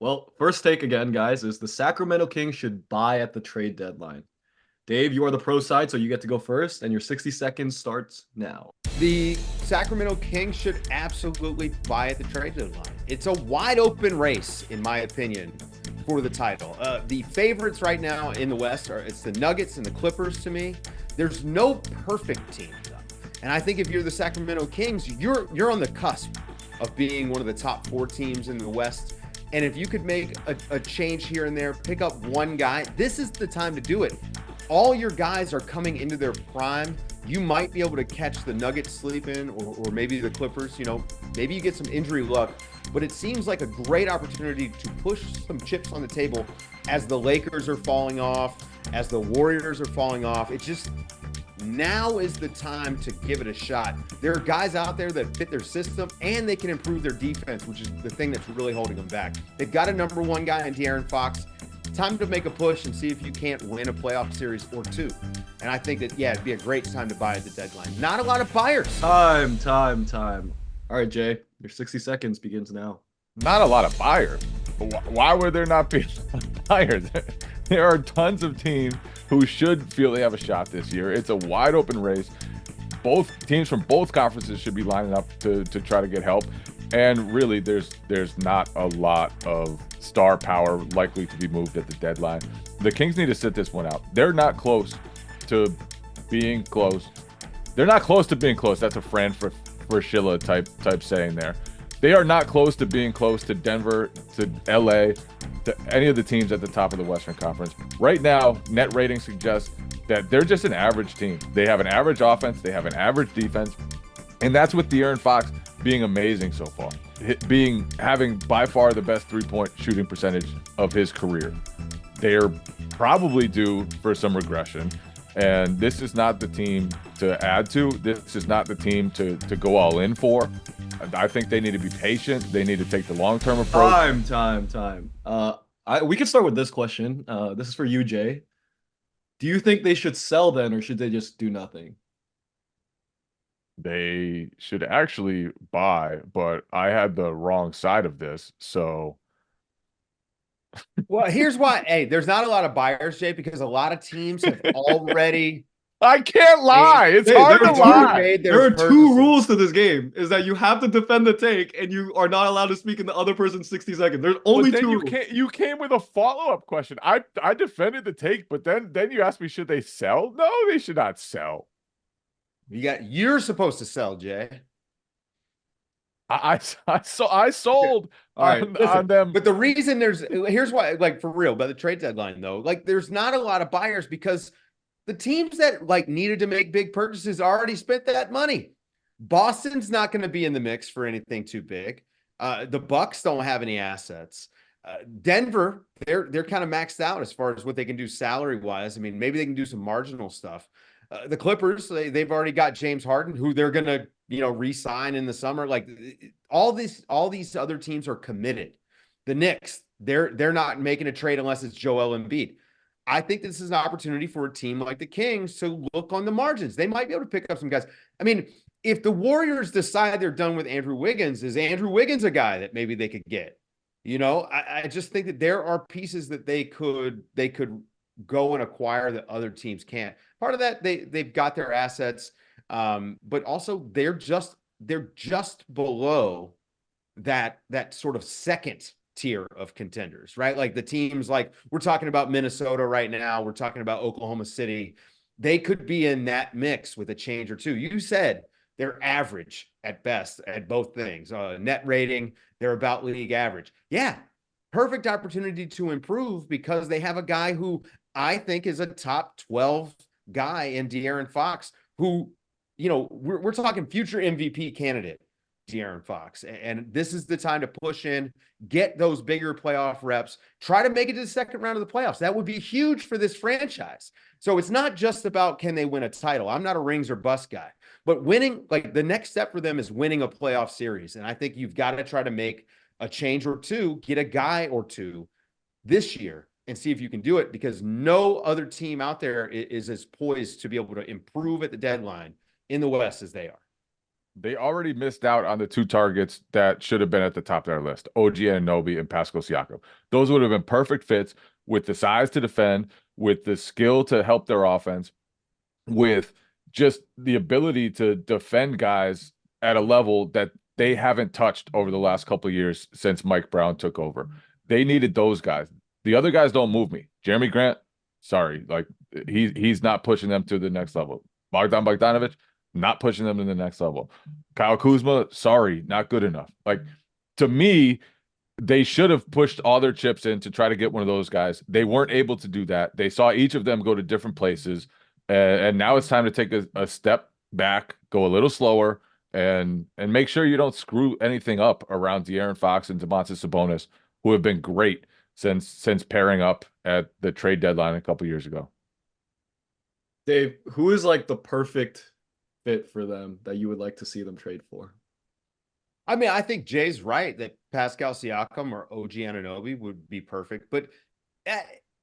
Well, first take again, guys, is the Sacramento Kings should buy at the trade deadline. Dave, you are the pro side, so you get to go first, and your 60 seconds starts now. The Sacramento Kings should absolutely buy at the trade deadline. It's a wide open race, in my opinion, for the title. The favorites right now in the West it's the Nuggets and the Clippers to me. There's no perfect team, though. And I think if you're the Sacramento Kings, you're on the cusp of being one of the top four teams in the West. And if you could make a change here and there, pick up one guy, this is the time to do it. All your guys are coming into their prime. You might be able to catch the Nuggets sleeping or maybe the Clippers. Maybe you get some injury luck, but it seems like a great opportunity to push some chips on the table as the Lakers are falling off, as the Warriors are falling off. It's just now is the time to give it a shot. There are guys out there that fit their system and they can improve their defense, which is the thing that's really holding them back. They've got a number one guy in De'Aaron Fox. Time to make a push and see if you can't win a playoff series or two. And I think that, it'd be a great time to buy at the deadline. Not a lot of buyers. Time. All right, Jay, your 60 seconds begins now. Not a lot of buyers. Why would there not be buyers? There are tons of teams who should feel they have a shot this year. It's a wide open race. Both teams from both conferences should be lining up to try to get help. And really, there's not a lot of star power likely to be moved at the deadline. The Kings need to sit this one out. They're not close to being close. They're not close to being close. That's a Fran Fraschilla type saying there. They are not close to being close to Denver, to LA, to any of the teams at the top of the Western Conference. Right now, net rating suggests that they're just an average team. They have an average offense. They have an average defense. And that's with De'Aaron Fox being amazing so far, having by far the best three-point shooting percentage of his career. They're probably due for some regression, and this is not the team to add to. This is not the team to go all in for. I think they need to be patient. They need to take the long-term approach. Time. We can start with this question. This is for you, Jay. Do you think they should sell then, or should they just do nothing? They should actually buy, but I had the wrong side of this. So, Well, here's why. Hey, there's not a lot of buyers, Jay, because a lot of teams have already. I can't lie. It's hard to lie. There are two rules to this game: is that you have to defend the take, and you are not allowed to speak in the other person's 60 seconds. There's only two rules. You came with a follow-up question. I defended the take, but then you asked me, should they sell? No, they should not sell. You're supposed to sell, Jay. I sold on them. But the reason here's why, like, for real, by the trade deadline, though, like, there's not a lot of buyers because the teams that needed to make big purchases already spent that money. Boston's not going to be in the mix for anything too big. The Bucks don't have any assets. Denver, they're kind of maxed out as far as what they can do salary wise. I mean, maybe they can do some marginal stuff. The Clippers, they've already got James Harden, who they're going to, re-sign in the summer. Like, all these other teams are committed. The Knicks, they're not making a trade unless it's Joel Embiid. I think this is an opportunity for a team like the Kings to look on the margins. They might be able to pick up some guys. I mean, if the Warriors decide they're done with Andrew Wiggins, is Andrew Wiggins a guy that maybe they could get? I just think that there are pieces that they could go and acquire that other teams can't. Part of that, they've got their assets, but also they're just below that sort of second tier of contenders, right? Like the teams, like we're talking about Minnesota right now, we're talking about Oklahoma City. They could be in that mix with a change or two. You said they're average at best at both things. Net rating, they're about league average. Yeah, perfect opportunity to improve because they have a guy who I think is a top 12 guy in De'Aaron Fox, who, we're talking future MVP candidate, De'Aaron Fox. And this is the time to push in, get those bigger playoff reps, try to make it to the second round of the playoffs. That would be huge for this franchise. So it's not just about can they win a title. I'm not a rings or bust guy, but winning, like, the next step for them is winning a playoff series. And I think you've got to try to make a change or two, get a guy or two this year and see if you can do it, because no other team out there is as poised to be able to improve at the deadline in the West as they are. They already missed out on the two targets that should have been at the top of their list, OG Anunoby and Pascal Siakam. Those would have been perfect fits with the size to defend, with the skill to help their offense, with just the ability to defend guys at a level that they haven't touched over the last couple of years since Mike Brown took over. They needed those guys. The other guys don't move me. Jeremy Grant, sorry, like he's not pushing them to the next level. Bogdan Bogdanovic, not pushing them to the next level. Kyle Kuzma, sorry, not good enough. Like to me, they should have pushed all their chips in to try to get one of those guys. They weren't able to do that. They saw each of them go to different places. And now it's time to take a step back, go a little slower, and make sure you don't screw anything up around De'Aaron Fox and Domantas Sabonis, who have been great since pairing up at the trade deadline a couple years ago. Dave, who is like the perfect fit for them that you would like to see them trade for? I mean, I think Jay's right that Pascal Siakam or OG Anunoby would be perfect, but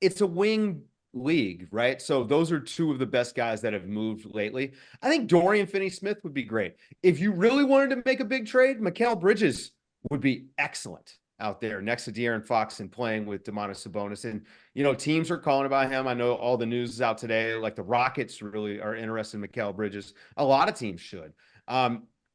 it's a wing league, right? So those are two of the best guys that have moved lately. I think Dorian Finney-Smith would be great. If you really wanted to make a big trade, Mikal Bridges would be excellent out there next to De'Aaron Fox and playing with Domantas Sabonis. And, you know, teams are calling about him. I know all the news is out today. Like the Rockets really are interested in Mikal Bridges. A lot of teams should.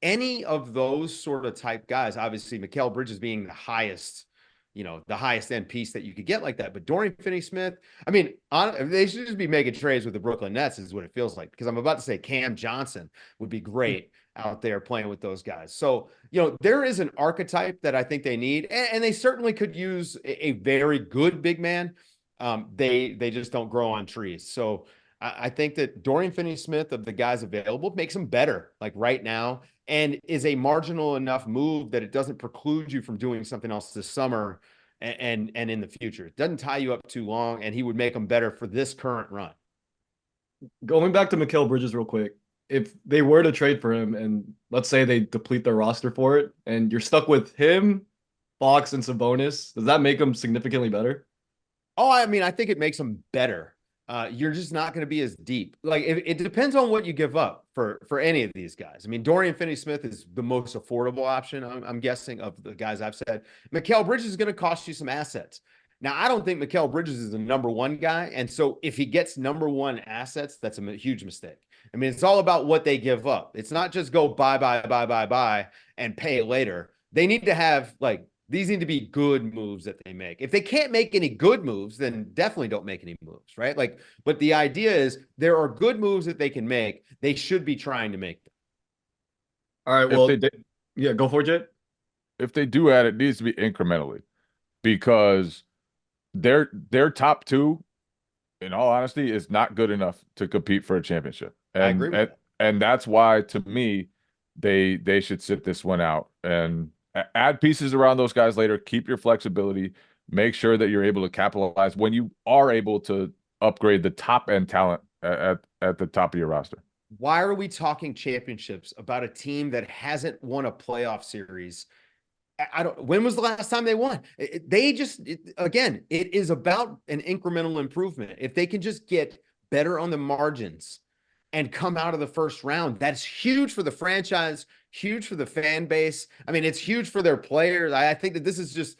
Any of those sort of type guys, obviously Mikal Bridges being the highest, you know, the highest end piece that you could get like that. But Dorian Finney-Smith, I mean, they should just be making trades with the Brooklyn Nets is what it feels like, because I'm about to say Cam Johnson would be great out there playing with those guys. So, you know, there is an archetype that I think they need, and they certainly could use a very good big man. They just don't grow on trees. So I think that Dorian Finney-Smith, of the guys available, makes them better like right now, and is a marginal enough move that it doesn't preclude you from doing something else this summer and in the future. It doesn't tie you up too long, and he would make them better for this current run. Going back to Mikal Bridges real quick, if they were to trade for him and let's say they deplete their roster for it and you're stuck with him, Fox, and Sabonis, does that make them significantly better? Oh, I mean, I think it makes them better. You're just not going to be as deep. Like it depends on what you give up for any of these guys. I mean, Dorian Finney-Smith is the most affordable option, I'm guessing, of the guys I've said. Mikal Bridges is going to cost you some assets. Now, I don't think Mikal Bridges is the number one guy, and so if he gets number one assets, that's a huge mistake. I mean, it's all about what they give up. It's not just go buy and pay later. They need to have like, these need to be good moves that they make. If they can't make any good moves, then definitely don't make any moves, right? Like, but the idea is there are good moves that they can make. They should be trying to make them. All right, well, yeah, go for it, Jay. If they do add, it needs to be incrementally, because their top two, in all honesty, is not good enough to compete for a championship. And I agree with that. And that's why, to me, they should sit this one out and add pieces around those guys later. Keep your flexibility. Make sure that you're able to capitalize when you are able to upgrade the top end talent at the top of your roster. Why are we talking championships about a team that hasn't won a playoff series? I don't. When was the last time they won? Again, it is about an incremental improvement. If they can just get better on the margins and come out of the first round, that's huge for the franchise, huge for the fan base. I mean, it's huge for their players. I think that this is just,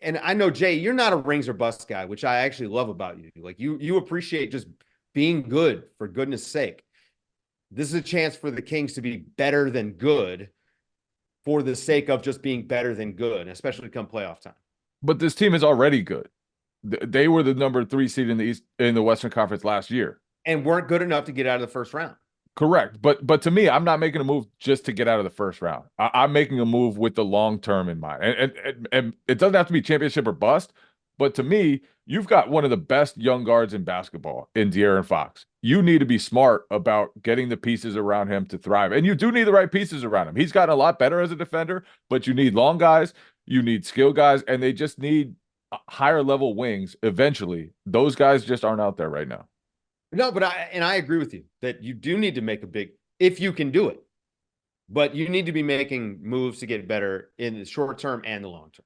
and I know, Jay, you're not a rings or bust guy, which I actually love about you. Like you appreciate just being good for goodness sake. This is a chance for the Kings to be better than good for the sake of just being better than good, especially come playoff time. But this team is already good. They were the number 3 seed in the Western Conference last year, and weren't good enough to get out of the first round. Correct. But to me, I'm not making a move just to get out of the first round. I'm making a move with the long term in mind. And it doesn't have to be championship or bust. But to me, you've got one of the best young guards in basketball in De'Aaron Fox. You need to be smart about getting the pieces around him to thrive. And you do need the right pieces around him. He's gotten a lot better as a defender, but you need long guys, you need skill guys, and they just need higher level wings eventually. Those guys just aren't out there right now. No, but I agree with you that you do need to make a big, if you can do it, but you need to be making moves to get better in the short term and the long term.